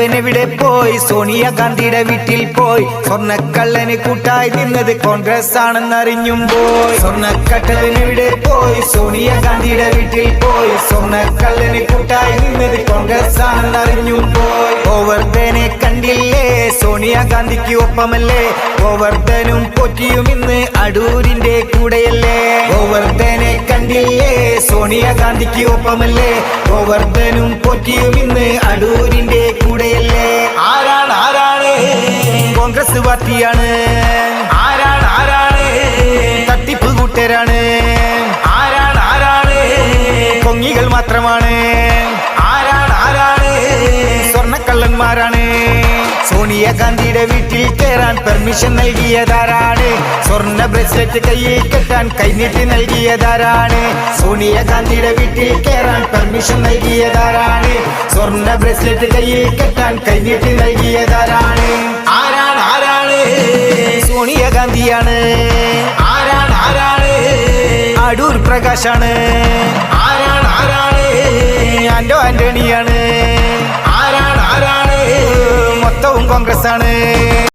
സ്വർണ്ണക്കട്ടവനെവിടെ പോയി? സോണിയാഗാന്ധിയുടെ വീട്ടിൽ പോയി. സ്വർണ്ണക്കള്ളന് കൂട്ടായി നിന്നത് കോൺഗ്രസ് ആണെന്നറിഞ്ഞും പോയി. സ്വർണ്ണക്കട്ടവനെവിടെ പോയി? സോണിയാഗാന്ധിയുടെ വീട്ടിൽ പോയി. സ്വർണ്ണക്കള്ളന് കൂട്ടായി നിന്നത് കോൺഗ്രസ് ആണെന്നറിഞ്ഞും പോയി. ഗോവർദ്ധനെ കണ്ടില്ലേ? സോണിയാഗാന്ധിക്ക് ഒപ്പമല്ലേ? ഗോവർദ്ധനും പോറ്റിയും ഇന്ന് അടൂരിന്റെ കൂടെയല്ലേ? ഗോവർദ്ധനെ കണ്ടില്ലേ? സോണിയാഗാന്ധിക്ക് ഒപ്പമല്ലേ? ഗോവർദ്ധനും പോറ്റിയും ഇന്ന് അടൂരിന്റെ കൂടെയല്ലേ? ആരാണ് ആരാണ്? കോൺഗ്രസ് പാർട്ടിയാണ്. ആരാണ് ആരാണ്? തട്ടിപ്പ് കൂട്ടരാണ്. ആരാണ് ആരാണ്? കൊങ്ങികൾ മാത്രമാണ്. ആരാണ് ആരാണ്? സ്വർണ്ണക്കള്ളന്മാരാണ്. സോണിയാഗാന്ധിയുടെ വീട്ടിൽ കയറാൻ പെർമിഷൻ നൽകിയതാരാണ്? സ്വർണ്ണ ബ്രേസ്ലെറ്റ് കയ്യിൽ കെട്ടാൻ കൈനീട്ടി നൽകിയതാരാണ്? സോണിയാഗാന്ധിയുടെ വീട്ടിൽ കയറാൻ പെർമിഷൻ നൽകിയതാരാണ്? സ്വർണ്ണ ബ്രേസ്ലെറ്റ് കയ്യിൽ കെട്ടാൻ കൈനീട്ടി നൽകിയതാരാണ്? ആരാണ് ആരാണ്? സോണിയാഗാന്ധിയാണ്. ആരാണ് ആരാണ്? അടൂർ പ്രകാശാണ്. ആരാണ് ആരാണ്? ആന്റോ ആന്റണിയാണ്. ആരാണ് ആരാണ്? മൊത്തവും കോൺഗ്രസ് ആണ്.